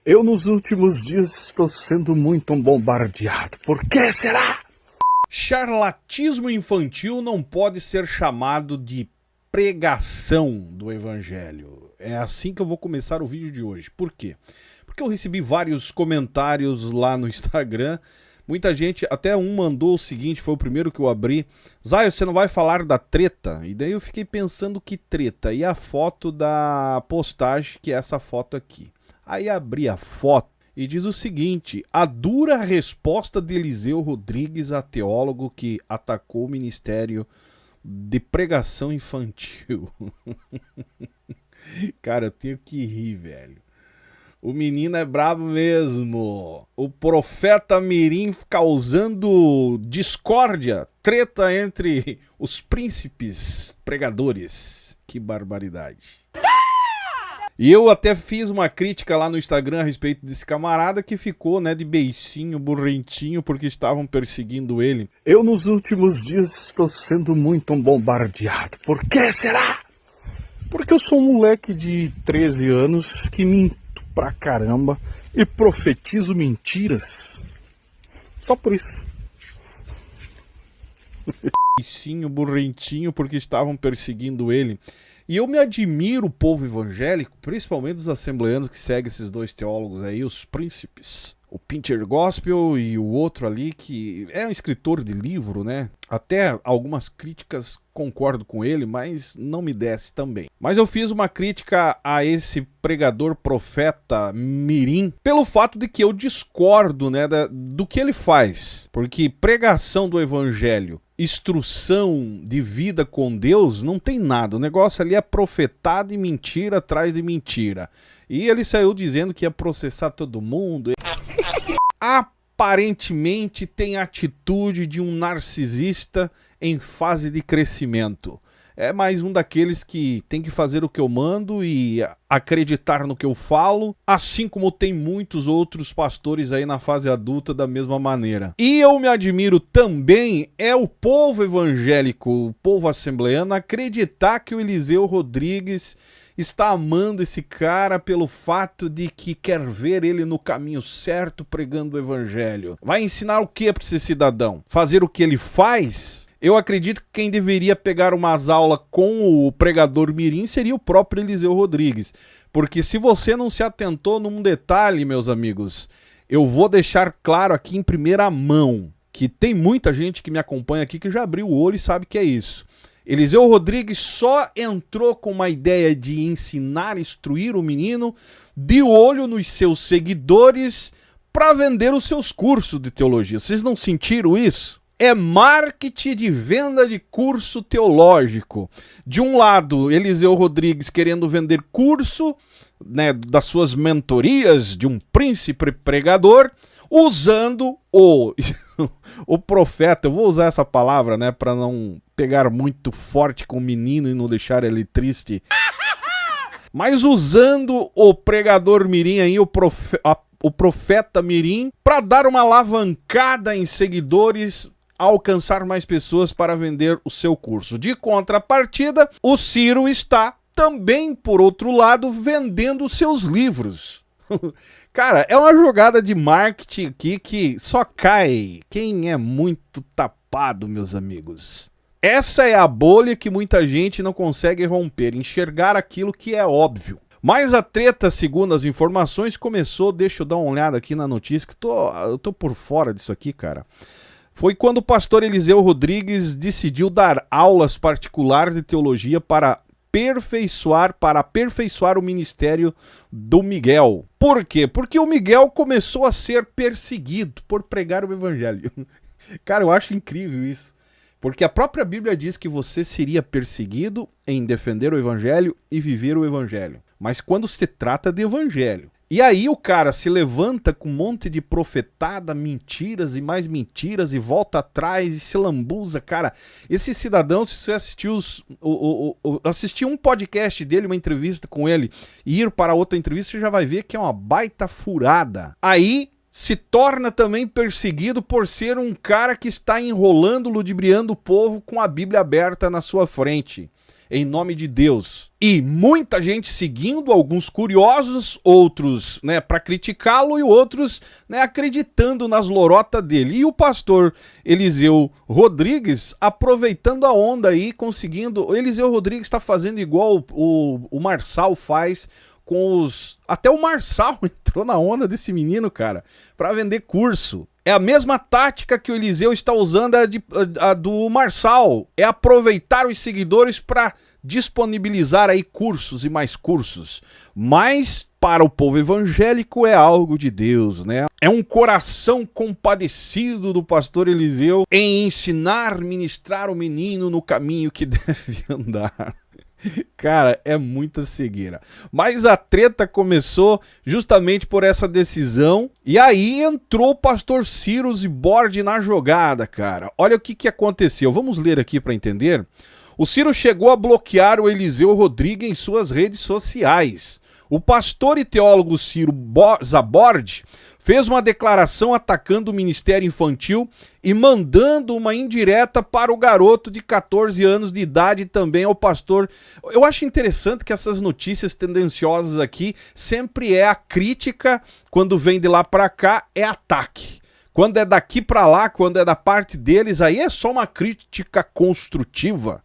Eu nos últimos dias estou sendo muito bombardeado. Por que será? Charlatismo infantil não pode ser chamado de pregação do evangelho. É assim que eu vou começar o vídeo de hoje. Por quê? Porque eu recebi vários comentários lá no Instagram. Muita gente, até um mandou o seguinte, foi o primeiro que eu abri. Zay, você não vai falar da treta? E daí eu fiquei pensando que treta. E a foto da postagem, que é essa foto aqui. Aí abri a foto e diz o seguinte: a dura resposta de Eliseu Rodrigues a teólogo que atacou o ministério de pregação infantil. Cara, eu tenho que rir, velho. O menino é brabo mesmo. O profeta Mirim causando discórdia, treta entre os príncipes pregadores. Que barbaridade. E eu até fiz uma crítica lá no Instagram a respeito desse camarada que ficou, né, de beicinho, burrentinho, porque estavam perseguindo ele. Eu nos últimos dias estou sendo muito bombardeado. Por que será? Porque eu sou um moleque de 13 anos que minto pra caramba e profetizo mentiras. Só por isso. Beicinho, burrentinho, porque estavam perseguindo ele. E eu me admiro o povo evangélico, principalmente os assembleanos que seguem esses dois teólogos aí, os príncipes. O Pinter Gospel e o outro ali que é um escritor de livro, né? Até algumas críticas concordo com ele, mas não me desce também. Mas eu fiz uma crítica a esse pregador profeta Mirim pelo fato de que eu discordo, né, do que ele faz. Porque pregação do evangelho, instrução de vida com Deus, não tem nada. O negócio ali é profetada e mentira atrás de mentira. E ele saiu dizendo que ia processar todo mundo. Aparentemente tem a atitude de um narcisista em fase de crescimento. É mais um daqueles que tem que fazer o que eu mando e acreditar no que eu falo, assim como tem muitos outros pastores aí na fase adulta da mesma maneira. E eu me admiro também é o povo evangélico, o povo assembleano, acreditar que o Eliseu Rodrigues está amando esse cara pelo fato de que quer ver ele no caminho certo pregando o evangelho. Vai ensinar o que para esse cidadão? Fazer o que ele faz? Eu acredito que quem deveria pegar umas aulas com o pregador Mirim seria o próprio Eliseu Rodrigues. Porque se você não se atentou num detalhe, meus amigos, eu vou deixar claro aqui em primeira mão, que tem muita gente que me acompanha aqui que já abriu o olho e sabe que é isso. Eliseu Rodrigues só entrou com uma ideia de ensinar, instruir o menino de olho nos seus seguidores para vender os seus cursos de teologia. Vocês não sentiram isso? É marketing de venda de curso teológico. De um lado, Eliseu Rodrigues querendo vender curso, né, das suas mentorias de um príncipe pregador, usando o profeta, eu vou usar essa palavra, né, para não pegar muito forte com o menino e não deixar ele triste, mas usando o pregador Mirim aí, o profeta Mirim, para dar uma alavancada em seguidores, alcançar mais pessoas para vender o seu curso. De contrapartida, o Ciro está também, por outro lado, vendendo os seus livros. Cara, é uma jogada de marketing aqui que só cai quem é muito tapado, meus amigos. Essa é a bolha que muita gente não consegue romper, enxergar aquilo que é óbvio. Mas a treta, segundo as informações, começou, deixa eu dar uma olhada aqui na notícia, que eu tô por fora disso aqui, cara. Foi quando o pastor Eliseu Rodrigues decidiu dar aulas particulares de teologia para aperfeiçoar o ministério do Miguel. Por quê? Porque o Miguel começou a ser perseguido por pregar o evangelho. Cara, eu acho incrível isso. Porque a própria Bíblia diz que você seria perseguido em defender o evangelho e viver o evangelho. Mas quando se trata de evangelho. E aí o cara se levanta com um monte de profetada, mentiras e mais mentiras e volta atrás e se lambuza, cara. Esse cidadão, se você assistiu assistir um podcast dele, uma entrevista com ele, e ir para outra entrevista, você já vai ver que é uma baita furada. Aí se torna também perseguido por ser um cara que está enrolando, ludibriando o povo com a Bíblia aberta na sua frente. em nome de Deus. E muita gente seguindo, alguns curiosos, outros, né, para criticá-lo e outros, né, acreditando nas lorotas dele. E o pastor Eliseu Rodrigues aproveitando a onda aí, conseguindo... O Eliseu Rodrigues está fazendo igual o Marçal faz com os... Até o Marçal entrou na onda desse menino, cara, para vender curso. É a mesma tática que o Eliseu está usando, a do Marçal. É aproveitar os seguidores para disponibilizar aí cursos e mais cursos. Mas para o povo evangélico é algo de Deus, né? É um coração compadecido do pastor Eliseu em ensinar, ministrar o menino no caminho que deve andar. Cara, é muita cegueira. Mas a treta começou justamente por essa decisão. E aí entrou o pastor Ciro Zibordi na jogada, cara. Olha o que aconteceu. Vamos ler aqui para entender. O Ciro chegou a bloquear o Eliseu Rodrigues em suas redes sociais. O pastor e teólogo Ciro Zabordi fez uma declaração atacando o ministério infantil e mandando uma indireta para o garoto de 14 anos de idade e também ao pastor. Eu acho interessante que essas notícias tendenciosas aqui sempre é a crítica, quando vem de lá para cá é ataque. Quando é daqui para lá, quando é da parte deles, aí é só uma crítica construtiva.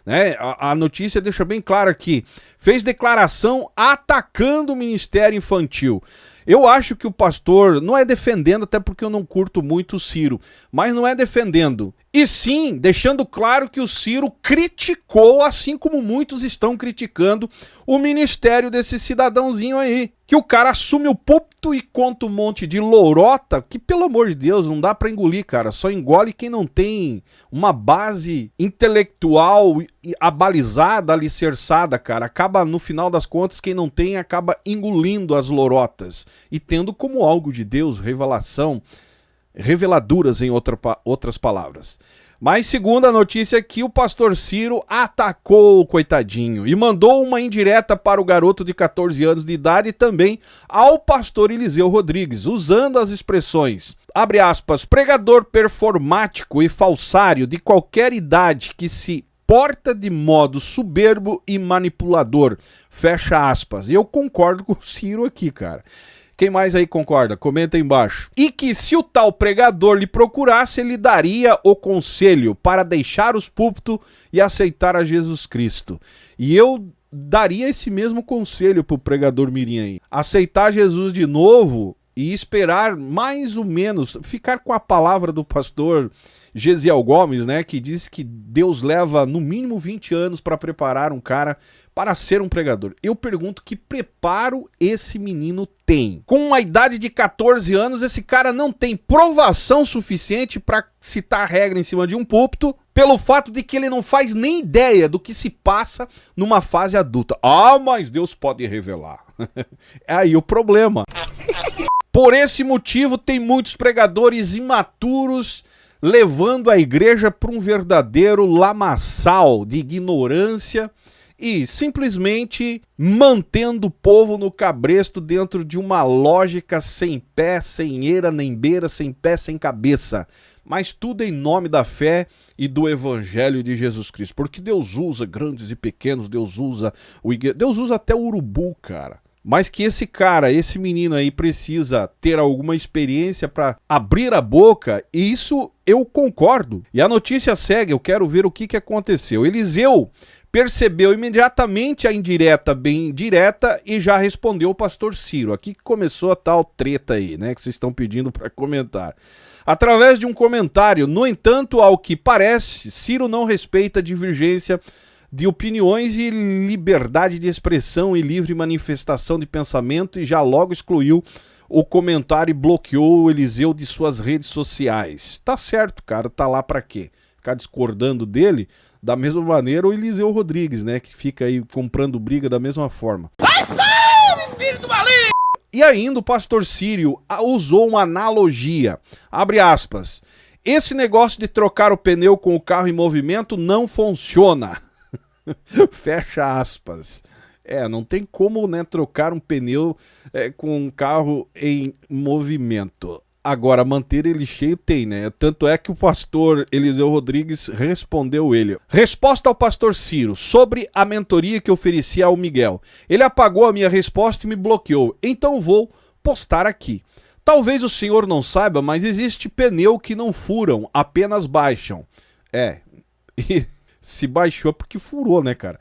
Né? A notícia deixa bem claro aqui. Fez declaração atacando o ministério infantil. Eu acho que o pastor não é defendendo, até porque eu não curto muito o Ciro, mas não é defendendo. E sim, deixando claro que o Ciro criticou, assim como muitos estão criticando, o ministério desse cidadãozinho aí. Que o cara assume o púlpito e conta um monte de lorota, que pelo amor de Deus, não dá pra engolir, cara. Só engole quem não tem uma base intelectual abalizada, alicerçada, cara. Acaba, no final das contas, quem não tem acaba engolindo as lorotas. E tendo como algo de Deus, revelação, reveladuras em outras palavras. Mas segundo a notícia aqui, o pastor Ciro atacou o coitadinho e mandou uma indireta para o garoto de 14 anos de idade e também ao pastor Eliseu Rodrigues, usando as expressões, abre aspas, pregador performático e falsário de qualquer idade que se porta de modo soberbo e manipulador, fecha aspas. E eu concordo com o Ciro aqui, cara. Quem mais aí concorda? Comenta aí embaixo. E que se o tal pregador lhe procurasse, ele daria o conselho para deixar os púlpitos e aceitar a Jesus Cristo. E eu daria esse mesmo conselho pro pregador mirim aí. Aceitar Jesus de novo e esperar mais ou menos, ficar com a palavra do pastor Gesiel Gomes, né, que diz que Deus leva no mínimo 20 anos para preparar um cara para ser um pregador. Eu pergunto que preparo esse menino tem? Com a idade de 14 anos, esse cara não tem provação suficiente para citar regra em cima de um púlpito, pelo fato de que ele não faz nem ideia do que se passa numa fase adulta. Ah, mas Deus pode revelar. É aí o problema. Por esse motivo, tem muitos pregadores imaturos levando a igreja para um verdadeiro lamaçal de ignorância e simplesmente mantendo o povo no cabresto dentro de uma lógica sem pé, sem eira, nem beira, sem pé, sem cabeça. Mas tudo em nome da fé e do evangelho de Jesus Cristo. Porque Deus usa grandes e pequenos, Deus usa até o urubu, cara. Mas que esse cara, esse menino aí precisa ter alguma experiência para abrir a boca, e isso eu concordo. E a notícia segue, eu quero ver o que aconteceu. Eliseu percebeu imediatamente a indireta bem direta e já respondeu o pastor Ciro. Aqui que começou a tal treta aí, né, que vocês estão pedindo para comentar. Através de um comentário, no entanto, ao que parece, Ciro não respeita a divergência de opiniões e liberdade de expressão e livre manifestação de pensamento e já logo excluiu o comentário e bloqueou o Eliseu de suas redes sociais. Tá certo, cara, tá lá pra quê? Ficar discordando dele? Da mesma maneira o Eliseu Rodrigues, né, que fica aí comprando briga da mesma forma. Vai sair, espírito maligno! E ainda o pastor Ciro usou uma analogia, abre aspas, esse negócio de trocar o pneu com o carro em movimento não funciona. Fecha aspas. Não tem como, né, trocar um pneu com um carro em movimento. Agora, manter ele cheio tem, né? Tanto é que o pastor Eliseu Rodrigues respondeu ele. Resposta ao pastor Ciro sobre a mentoria que ofereci ao Miguel. Ele apagou a minha resposta e me bloqueou. Então vou postar aqui. Talvez o senhor não saiba, mas existe pneu que não furam, apenas baixam. E se baixou é porque furou, né, cara?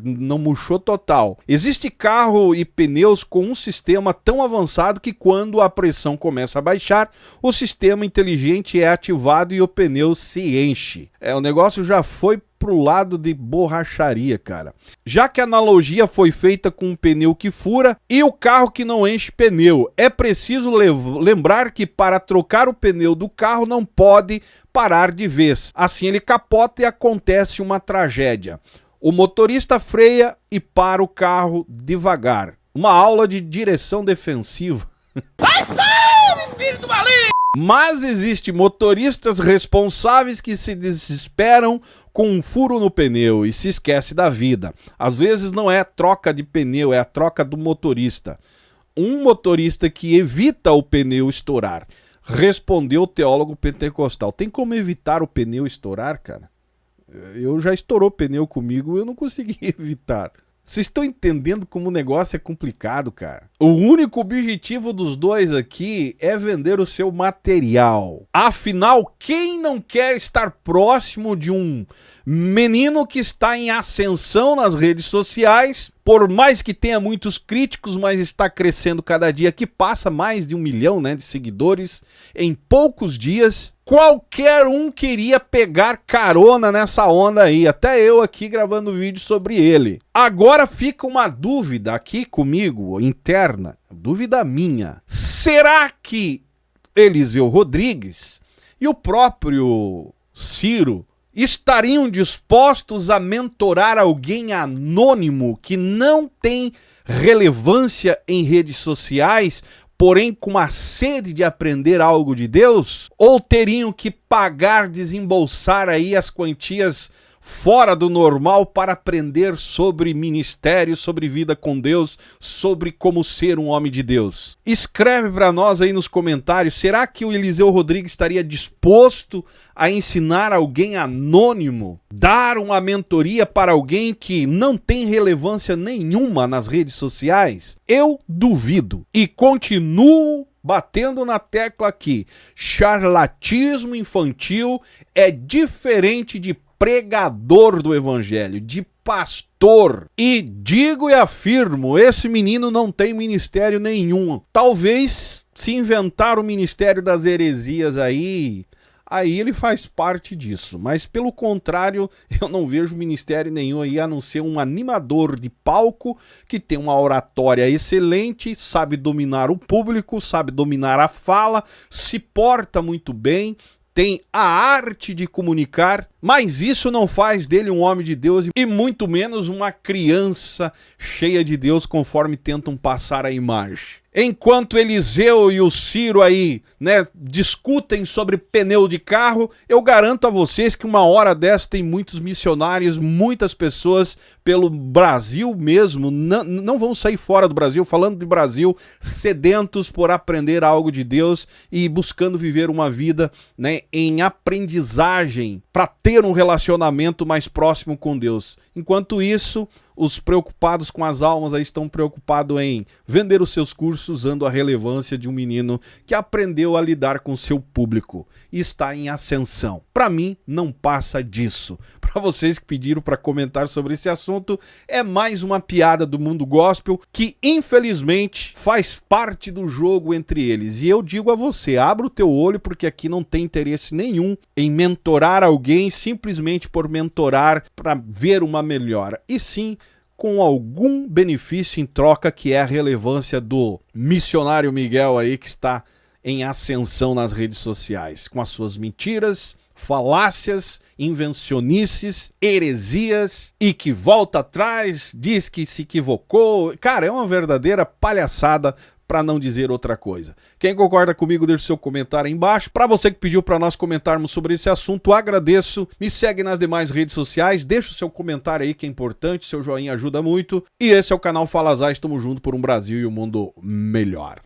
Não murchou total. Existe carro e pneus com um sistema tão avançado que quando a pressão começa a baixar, o sistema inteligente é ativado e o pneu se enche. O negócio já foi pro lado de borracharia, cara. Já que a analogia foi feita com um pneu que fura e o carro que não enche pneu, é preciso lembrar que para trocar o pneu do carro não pode parar de vez. Assim ele capota e acontece uma tragédia. O motorista freia e para o carro devagar. Uma aula de direção defensiva. Ação, espírito maligno! Mas existem motoristas responsáveis que se desesperam com um furo no pneu e se esquece da vida. Às vezes não é a troca de pneu, é a troca do motorista. Um motorista que evita o pneu estourar. Respondeu o teólogo pentecostal. Tem como evitar o pneu estourar, cara? Eu já estourou pneu comigo, eu não consegui evitar. Vocês estão entendendo como o negócio é complicado, cara? O único objetivo dos dois aqui é vender o seu material. Afinal, quem não quer estar próximo de um menino que está em ascensão nas redes sociais? Por mais que tenha muitos críticos, mas está crescendo cada dia, que passa mais de 1 milhão, né, de seguidores em poucos dias. Qualquer um queria pegar carona nessa onda aí, até eu aqui gravando vídeo sobre ele. Agora fica uma dúvida aqui comigo, interna, dúvida minha. Será que Eliseu Rodrigues e o próprio Ciro estariam dispostos a mentorar alguém anônimo que não tem relevância em redes sociais, porém com uma sede de aprender algo de Deus? Ou teriam que pagar, desembolsar aí as quantias fora do normal para aprender sobre ministério, sobre vida com Deus, sobre como ser um homem de Deus? Escreve para nós aí nos comentários, será que o Eliseu Rodrigues estaria disposto a ensinar alguém anônimo, dar uma mentoria para alguém que não tem relevância nenhuma nas redes sociais? Eu duvido e continuo batendo na tecla aqui. Charlatismo infantil é diferente de pregador do evangelho, de pastor. E digo e afirmo, esse menino não tem ministério nenhum. Talvez se inventar o ministério das heresias aí ele faz parte disso. Mas pelo contrário, eu não vejo ministério nenhum aí a não ser um animador de palco que tem uma oratória excelente, sabe dominar o público, sabe dominar a fala, se porta muito bem, tem a arte de comunicar, mas isso não faz dele um homem de Deus e muito menos uma criança cheia de Deus, conforme tentam passar a imagem. Enquanto Eliseu e o Ciro aí, né, discutem sobre pneu de carro, eu garanto a vocês que uma hora dessa tem muitos missionários, muitas pessoas pelo Brasil mesmo, não vão sair fora do Brasil, falando de Brasil, sedentos por aprender algo de Deus e buscando viver uma vida, né, em aprendizagem para ter um relacionamento mais próximo com Deus. Enquanto isso, os preocupados com as almas aí estão preocupados em vender os seus cursos usando a relevância de um menino que aprendeu a lidar com seu público e está em ascensão. Para mim, não passa disso. Para vocês que pediram para comentar sobre esse assunto, é mais uma piada do mundo gospel que, infelizmente, faz parte do jogo entre eles. E eu digo a você, abra o teu olho, porque aqui não tem interesse nenhum em mentorar alguém simplesmente por mentorar para ver uma melhora. E sim, com algum benefício em troca, que é a relevância do missionário Miguel aí, que está em ascensão nas redes sociais, com as suas mentiras, falácias, invencionices, heresias, e que volta atrás, diz que se equivocou. Cara, é uma verdadeira palhaçada, para não dizer outra coisa. Quem concorda comigo, deixe seu comentário aí embaixo. Para você que pediu para nós comentarmos sobre esse assunto, agradeço. Me segue nas demais redes sociais, deixa o seu comentário aí que é importante, seu joinha ajuda muito. E esse é o canal Fala Zaz, estamos juntos por um Brasil e um mundo melhor.